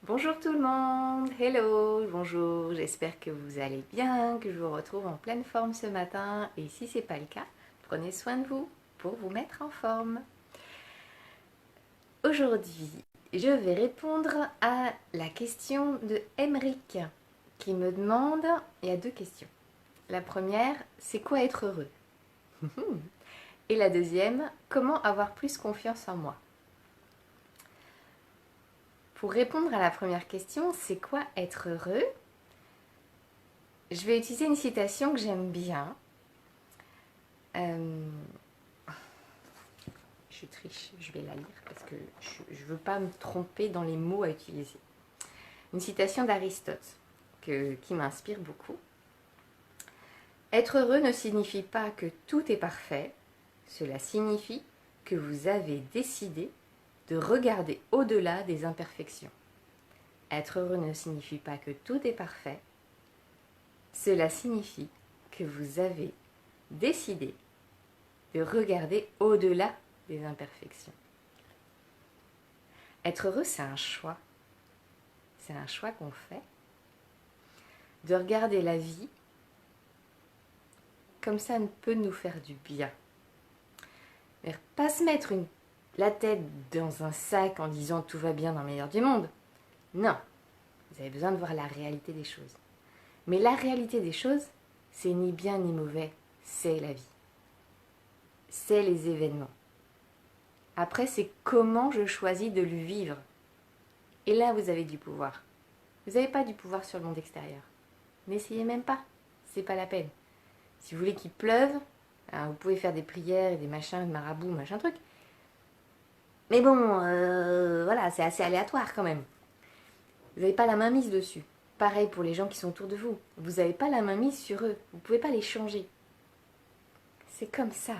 Bonjour tout le monde, hello, bonjour, j'espère que vous allez bien, que je vous retrouve en pleine forme ce matin et si ce n'est pas le cas, prenez soin de vous pour vous mettre en forme. Aujourd'hui, je vais répondre à la question de Emeric qui me demande, il y a deux questions. La première, c'est quoi être heureux? Et la deuxième, comment avoir plus confiance en moi? Pour répondre à la première question, c'est quoi être heureux? Je vais utiliser une citation que j'aime bien. Euh, je triche, je vais la lire parce que je ne veux pas me tromper dans les mots à utiliser. Une citation d'Aristote qui m'inspire beaucoup. Être heureux ne signifie pas que tout est parfait, cela signifie que vous avez décidé de regarder au-delà des imperfections. Être heureux ne signifie pas que tout est parfait, cela signifie que vous avez décidé de regarder au-delà des imperfections. Être heureux, c'est un choix. C'est un choix qu'on fait de regarder la vie comme ça ne peut nous faire du bien. Mais pas se mettre la tête dans un sac en disant tout va bien dans le meilleur du monde. Non, vous avez besoin de voir la réalité des choses. Mais la réalité des choses, c'est ni bien ni mauvais, c'est la vie. C'est les événements. Après, c'est comment je choisis de le vivre. Et là, vous avez du pouvoir. Vous n'avez pas du pouvoir sur le monde extérieur. N'essayez même pas, c'est pas la peine. Si vous voulez qu'il pleuve, alors vous pouvez faire des prières et des machins, de marabouts, machin truc. Mais bon, voilà, c'est assez aléatoire quand même. Vous n'avez pas la main mise dessus. Pareil pour les gens qui sont autour de vous. Vous n'avez pas la main mise sur eux. Vous ne pouvez pas les changer. C'est comme ça.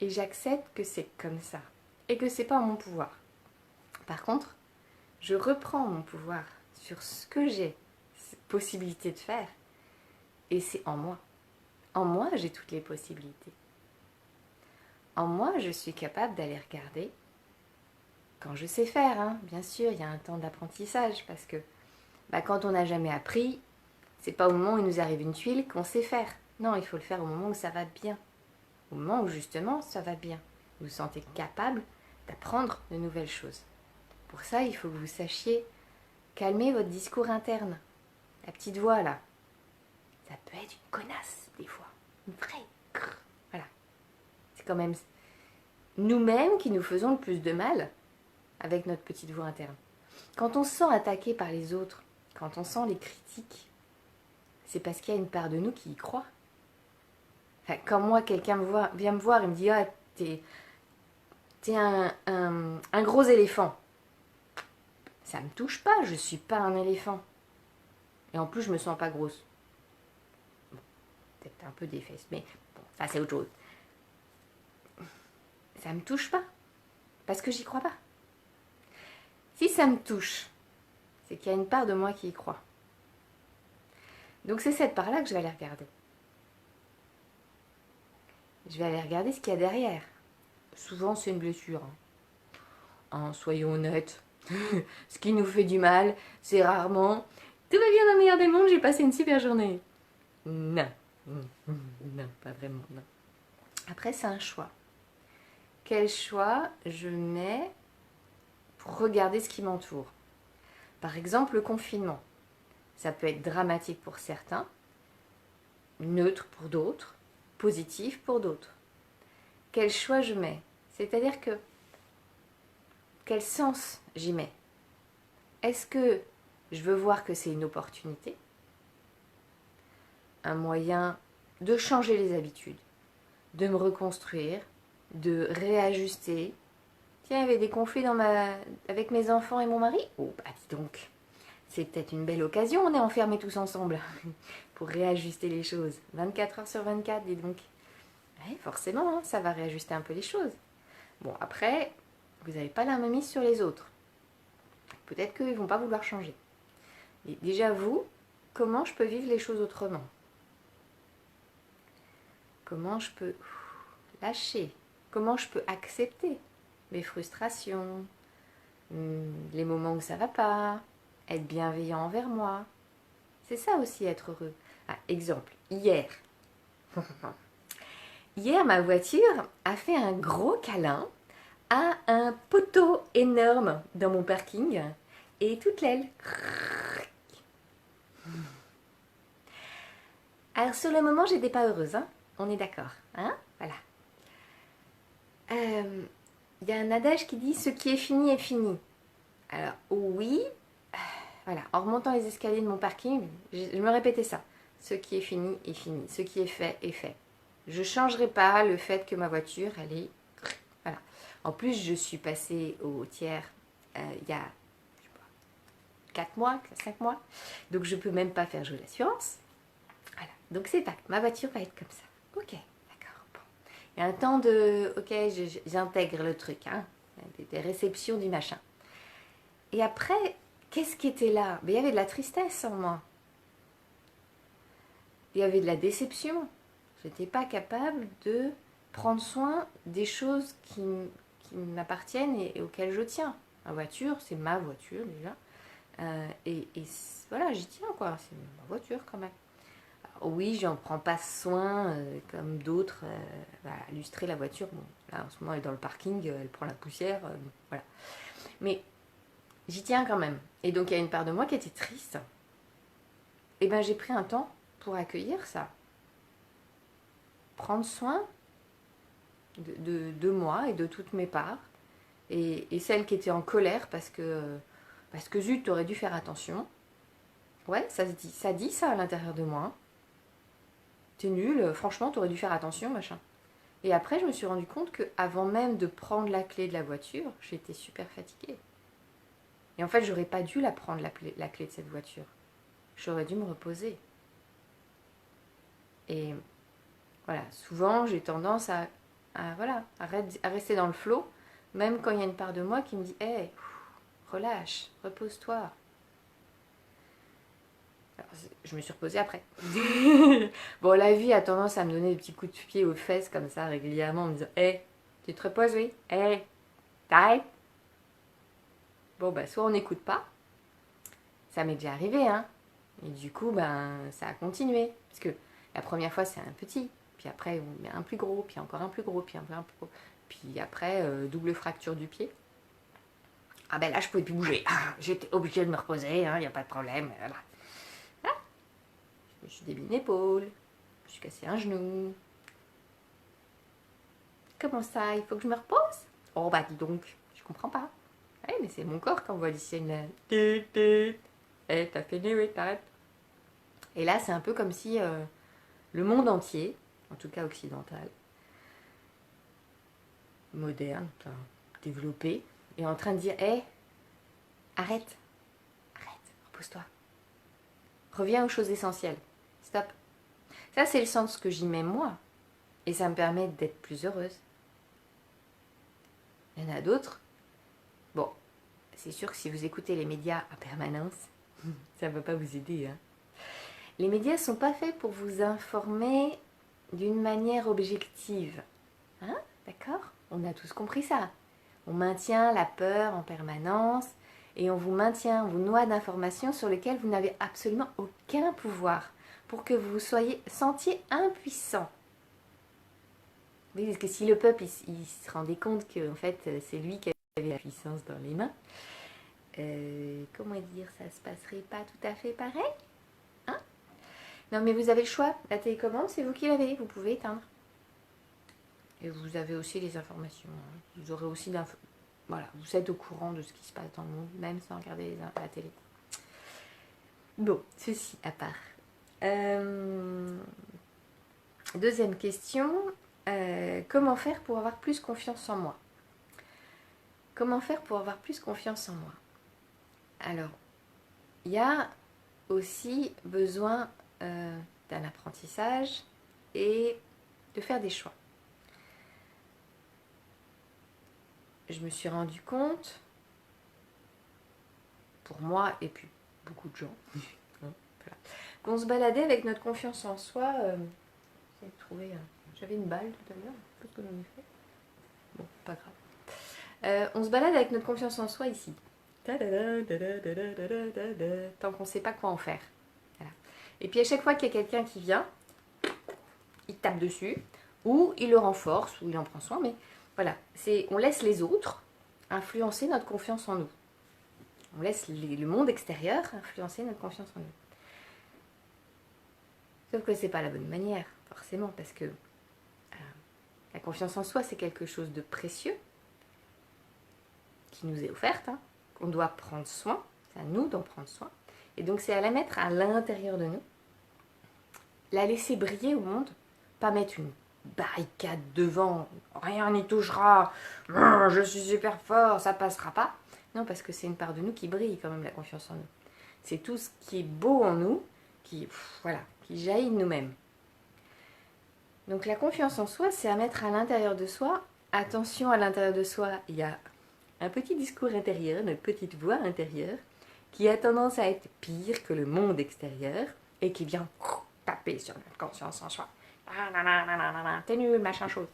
Et j'accepte que c'est comme ça. Et que c'est pas en mon pouvoir. Par contre, je reprends mon pouvoir sur ce que j'ai possibilité de faire. Et c'est en moi. En moi, j'ai toutes les possibilités. En moi, je suis capable d'aller regarder quand je sais faire. Hein. Bien sûr, il y a un temps d'apprentissage parce que quand on n'a jamais appris, c'est pas au moment où il nous arrive une tuile qu'on sait faire. Non, il faut le faire au moment où ça va bien. Au moment où justement ça va bien. Vous vous sentez capable d'apprendre de nouvelles choses. Pour ça, il faut que vous sachiez calmer votre discours interne. La petite voix là, ça peut être une connasse des fois. Une vraie. Voilà. C'est quand même nous-mêmes qui nous faisons le plus de mal avec notre petite voix interne. Quand on se sent attaqué par les autres, quand on sent les critiques, c'est parce qu'il y a une part de nous qui y croit. Enfin, quand moi, quelqu'un vient me voir et me dit « Ah, t'es un gros éléphant », ça me touche pas, je suis pas un éléphant. Et en plus, je me sens pas grosse. Bon, peut-être un peu des fesses, mais bon, ça c'est autre chose. Ça me touche pas, parce que j'y crois pas. Si ça me touche, c'est qu'il y a une part de moi qui y croit. Donc c'est cette part-là que je vais aller regarder. Je vais aller regarder ce qu'il y a derrière. Souvent, c'est une blessure. Hein, soyons honnêtes. Ce qui nous fait du mal, c'est rarement « Tout va bien dans le meilleur des mondes, j'ai passé une super journée. » Non. Non, pas vraiment, non. Après, c'est un choix. Quel choix je mets pour regarder ce qui m'entoure? Par exemple, le confinement. Ça peut être dramatique pour certains, neutre pour d'autres, positif pour d'autres. Quel choix je mets? C'est-à-dire que quel sens j'y mets? Est-ce que je veux voir que c'est une opportunité, un moyen de changer les habitudes, de me reconstruire, de réajuster? Tiens, il y avait des conflits avec mes enfants et mon mari. Oh, bah dis donc, c'est peut-être une belle occasion, on est enfermés tous ensemble pour réajuster les choses. 24 heures sur 24, dis donc. Oui, forcément, hein, ça va réajuster un peu les choses. Bon, après, vous n'avez pas la main mise sur les autres. Peut-être qu'ils ne vont pas vouloir changer. Et déjà, vous, comment je peux vivre les choses autrement? Comment je peux lâcher? Comment je peux accepter mes frustrations, les moments où ça va pas, être bienveillant envers moi. C'est ça aussi être heureux. Ah, exemple, hier. Hier, ma voiture a fait un gros câlin à un poteau énorme dans mon parking et toute l'aile. Alors sur le moment, j'étais pas heureuse, hein, on est d'accord, hein, voilà. Il y a un adage qui dit « ce qui est fini est fini ». Alors oui, voilà, en remontant les escaliers de mon parking, je me répétais ça. Ce qui est fini est fini, ce qui est fait est fait. Je ne changerai pas le fait que ma voiture, elle est... Voilà. En plus, je suis passée au tiers il y a 4 mois, 5 mois. Donc, je ne peux même pas faire jouer l'assurance. Voilà. Donc, c'est pas. Ma voiture va être comme ça. Ok, d'accord. Bon. Il y a un temps de... Ok, j'intègre le truc. Hein, des réceptions du machin. Et après, qu'est-ce qui était là? Mais il y avait de la tristesse en moi. Il y avait de la déception. Je n'étais pas capable de prendre soin des choses qui m'appartiennent et auxquelles je tiens. Ma voiture, c'est ma voiture déjà. Et voilà, j'y tiens quoi. C'est ma voiture quand même. Alors, oui, j'en prends pas soin comme d'autres. Voilà, illustrer la voiture. Bon, là, en ce moment, elle est dans le parking, elle prend la poussière. Voilà. Mais j'y tiens quand même. Et donc, il y a une part de moi qui était triste. Et ben, j'ai pris un temps pour accueillir ça. Prendre soin de moi et de toutes mes parts. Et celle qui était en colère parce que zut, t'aurais dû faire attention. Ouais, ça dit ça à l'intérieur de moi. T'es nul, franchement, t'aurais dû faire attention, machin. Et après, je me suis rendu compte qu'avant même de prendre la clé de la voiture, j'étais super fatiguée. Et en fait, j'aurais pas dû la prendre, la clé de cette voiture. J'aurais dû me reposer. Et voilà, souvent, j'ai tendance à rester dans le flot, même quand il y a une part de moi qui me dit « Hey, relâche, repose-toi ». Je me suis reposée après. Bon, la vie a tendance à me donner des petits coups de pied aux fesses comme ça régulièrement en me disant « Hey, tu te reposes, oui? Hey, t'arrêtes ?» Bon, bah, soit on n'écoute pas. Ça m'est déjà arrivé, hein. Et du coup, ben, ça a continué. Parce que la première fois, c'est un petit. Puis après, on met un plus gros, puis encore un plus gros, puis un plus gros. Puis après, double fracture du pied. Ah ben là, je pouvais plus bouger. J'étais obligée de me reposer, il n'y a pas de problème. Voilà. Ah, je me suis démis une épaule. Je me suis cassé un genou. Comment ça? Il faut que je me repose? Oh bah dis donc, je comprends pas. Oui, mais c'est mon corps qui envoie des signaux. Eh, t'as fini, oui, t'arrêtes. Et là, c'est un peu comme si le monde entier, en tout cas occidental, moderne, enfin, développé, est en train de dire « Hé, arrête, repose-toi. Reviens aux choses essentielles. Stop. » Ça, c'est le sens que j'y mets moi. Et ça me permet d'être plus heureuse. Il y en a d'autres. Bon, c'est sûr que si vous écoutez les médias en permanence, ça ne va pas vous aider. Hein. Les médias ne sont pas faits pour vous informer d'une manière objective. Hein? D'accord? On a tous compris ça. On maintient la peur en permanence et on vous noie d'informations sur lesquelles vous n'avez absolument aucun pouvoir pour que vous sentiez impuissant. Oui, parce que si le peuple il se rendait compte que en fait, c'est lui qui avait la puissance dans les mains, comment dire, ça se passerait pas tout à fait pareil, hein? Non, mais vous avez le choix. La télécommande, c'est vous qui l'avez. Vous pouvez éteindre. Et vous avez aussi les informations. Hein. Vous aurez aussi voilà, vous êtes au courant de ce qui se passe dans le monde, même sans regarder la télé. Bon, ceci à part. Deuxième question. Comment faire pour avoir plus confiance en moi? Comment faire pour avoir plus confiance en moi? Alors, il y a aussi besoin d'un apprentissage et de faire des choix. Je me suis rendu compte, pour moi et puis beaucoup de gens, voilà, qu'on se baladait avec notre confiance en soi. J'avais trouvé, j'avais une balle tout à l'heure, je sais pas ce que j'en ai fait. Bon, pas grave. On se balade avec notre confiance en soi ici. Tant qu'on ne sait pas quoi en faire. Voilà. Et puis à chaque fois qu'il y a quelqu'un qui vient, il tape dessus, ou il le renforce, ou il en prend soin, mais voilà, on laisse les autres influencer notre confiance en nous. On laisse le monde extérieur influencer notre confiance en nous. Sauf que c'est pas la bonne manière, forcément, parce que la confiance en soi, c'est quelque chose de précieux, qui nous est offerte, hein, qu'on doit prendre soin, c'est à nous d'en prendre soin. Et donc c'est à la mettre à l'intérieur de nous, la laisser briller au monde, pas mettre une barricade devant, rien n'y touchera, je suis super fort, ça passera pas. Non, parce que c'est une part de nous qui brille quand même, la confiance en nous. C'est tout ce qui est beau en nous, qui jaillit de nous-mêmes. Donc la confiance en soi, c'est à mettre à l'intérieur de soi. Attention, à l'intérieur de soi, il y a un petit discours intérieur, notre petite voix intérieure, qui a tendance à être pire que le monde extérieur et qui vient taper sur notre conscience en soi. T'es nul, machin chose.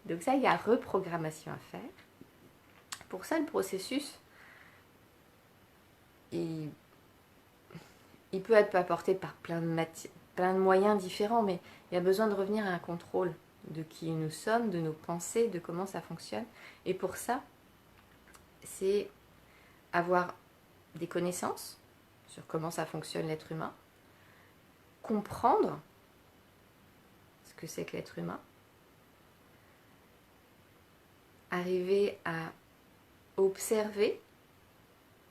Donc ça, il y a reprogrammation à faire. Pour ça, le processus, il peut être apporté par plein de moyens différents, mais il y a besoin de revenir à un contrôle de qui nous sommes, de nos pensées, de comment ça fonctionne. Et pour ça, c'est avoir des connaissances sur comment ça fonctionne l'être humain, comprendre ce que c'est que l'être humain, arriver à observer,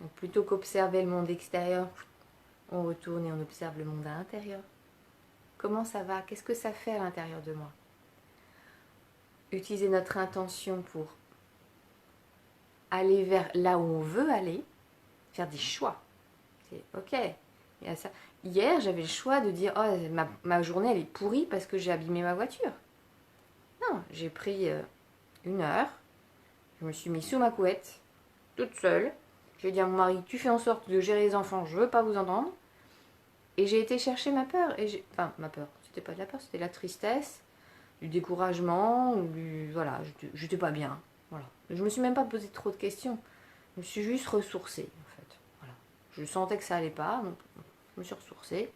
donc plutôt qu'observer le monde extérieur, on retourne et on observe le monde à l'intérieur. Comment ça va? Qu'est-ce que ça fait à l'intérieur de moi? Utiliser notre intention pour aller vers là où on veut aller, faire des choix. C'est ok. Il y a ça. Hier, j'avais le choix de dire oh, ma journée elle est pourrie parce que j'ai abîmé ma voiture. Non, j'ai pris 1 heure, je me suis mis sous ma couette, toute seule. J'ai dit à mon mari, tu fais en sorte de gérer les enfants, je veux pas vous entendre. Et j'ai été chercher ma peur. Enfin, ma peur, c'était pas de la peur, c'était de la tristesse, du découragement, voilà, j'étais pas bien. Voilà. Je me suis même pas posé trop de questions. Je me suis juste ressourcée, en fait. Voilà. Je sentais que ça allait pas, donc je me suis ressourcée.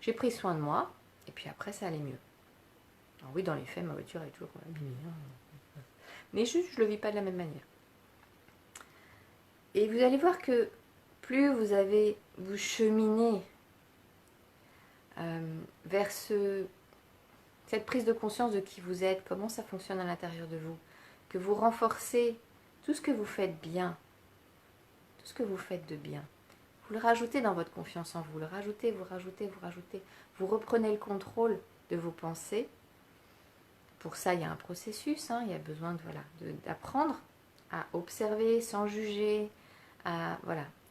J'ai pris soin de moi, et puis après, ça allait mieux. Alors oui, dans les faits, ma voiture est toujours abîmée. Hein. Mais juste, je le vis pas de la même manière. Et vous allez voir que plus vous cheminez vers cette prise de conscience de qui vous êtes, comment ça fonctionne à l'intérieur de vous, que vous renforcez tout ce que vous faites bien, tout ce que vous faites de bien. Vous le rajoutez dans votre confiance en vous, le rajoutez, vous rajoutez, vous rajoutez. Vous reprenez le contrôle de vos pensées. Pour ça, il y a un processus, hein, il y a besoin d'apprendre à observer sans juger, à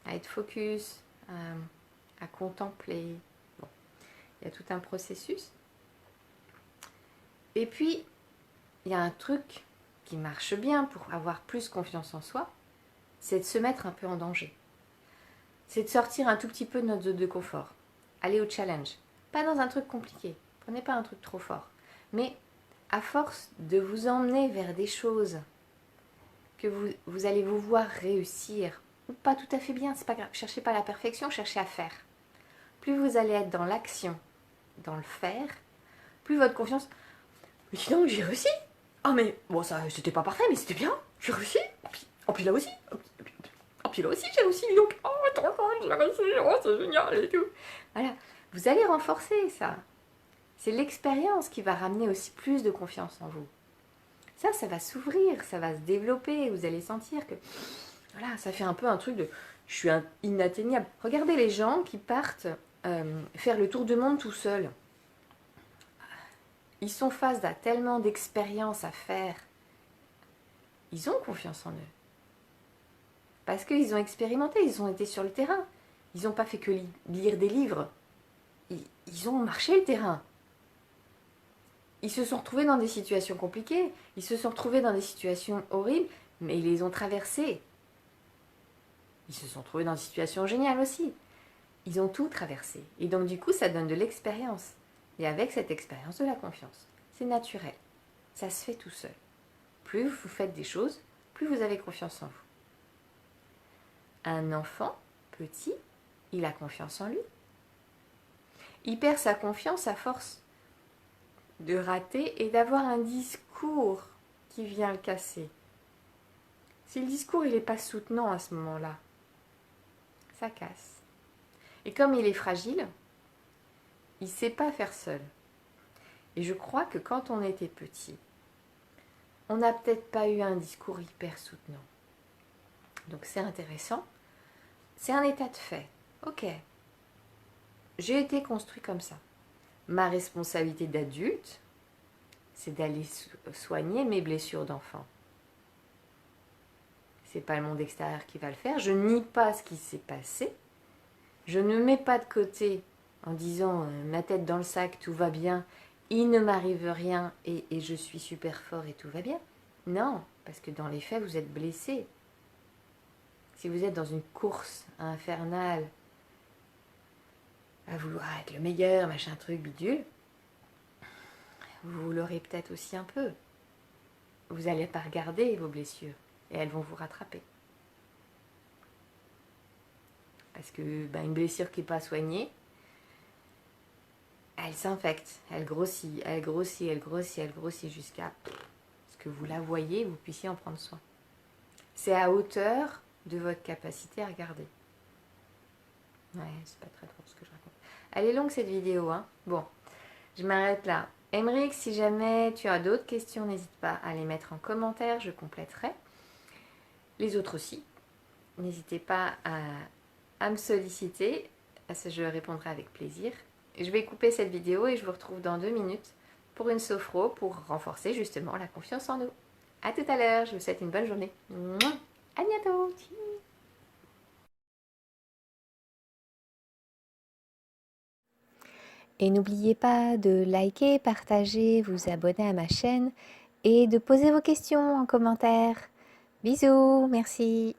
être focus, à contempler. Bon, il y a tout un processus. Et puis, il y a un truc qui marche bien pour avoir plus confiance en soi, c'est de se mettre un peu en danger. C'est de sortir un tout petit peu de notre zone de confort. Aller au challenge. Pas dans un truc compliqué. Prenez pas un truc trop fort. Mais à force de vous emmener vers des choses que vous allez vous voir réussir, ou pas tout à fait bien, c'est pas grave. Cherchez pas la perfection, cherchez à faire. Plus vous allez être dans l'action, dans le faire, plus votre confiance... Mais sinon, j'ai réussi. Ah mais, bon ça, c'était pas parfait, mais c'était bien. J'ai réussi. Et puis là aussi. Et puis là aussi, j'ai réussi. Donc, oh, attends, j'ai réussi. Oh, c'est génial et tout. Voilà. Vous allez renforcer ça. C'est l'expérience qui va ramener aussi plus de confiance en vous. Ça va s'ouvrir, ça va se développer. Vous allez sentir que, voilà, ça fait un peu un truc de, je suis inatteignable. Regardez les gens qui partent faire le tour du monde tout seuls. Ils sont face à tellement d'expériences à faire. Ils ont confiance en eux. Parce qu'ils ont expérimenté, ils ont été sur le terrain. Ils n'ont pas fait que lire des livres. Ils ont marché le terrain. Ils se sont retrouvés dans des situations compliquées. Ils se sont retrouvés dans des situations horribles, mais ils les ont traversées. Ils se sont retrouvés dans des situations géniales aussi. Ils ont tout traversé. Et donc du coup, ça donne de l'expérience. Et avec cette expérience, de la confiance. C'est naturel. Ça se fait tout seul. Plus vous faites des choses, plus vous avez confiance en vous. Un enfant petit, il a confiance en lui. Il perd sa confiance à force de rater et d'avoir un discours qui vient le casser. Si le discours il n'est pas soutenant à ce moment-là, ça casse. Et comme il est fragile, il ne sait pas faire seul. Et je crois que quand on était petit, on n'a peut-être pas eu un discours hyper soutenant. Donc c'est intéressant. C'est un état de fait. Ok. J'ai été construit comme ça. Ma responsabilité d'adulte, c'est d'aller soigner mes blessures d'enfant. C'est pas le monde extérieur qui va le faire. Je nie pas ce qui s'est passé. Je ne mets pas de côté en disant ma tête dans le sac, tout va bien, il ne m'arrive rien et je suis super fort et tout va bien. Non, parce que dans les faits, vous êtes blessé. Si vous êtes dans une course infernale à vouloir être le meilleur, machin truc bidule, vous l'aurez peut-être aussi un peu. Vous n'allez pas regarder vos blessures et elles vont vous rattraper. Parce que une blessure qui n'est pas soignée, elle s'infecte, elle grossit, elle grossit, elle grossit, elle grossit jusqu'à ce que vous la voyez, vous puissiez en prendre soin. C'est à hauteur de votre capacité à regarder. Ouais, c'est pas très drôle ce que je raconte. Elle est longue cette vidéo, hein. Bon, je m'arrête là. Aymeric, si jamais tu as d'autres questions, n'hésite pas à les mettre en commentaire, je compléterai. Les autres aussi. N'hésitez pas à me solliciter, à ce je répondrai avec plaisir. Je vais couper cette vidéo et je vous retrouve dans 2 minutes pour une sophro pour renforcer justement la confiance en nous. A tout à l'heure, je vous souhaite une bonne journée. Mouah. À bientôt. Et n'oubliez pas de liker, partager, vous abonner à ma chaîne et de poser vos questions en commentaire. Bisous, merci.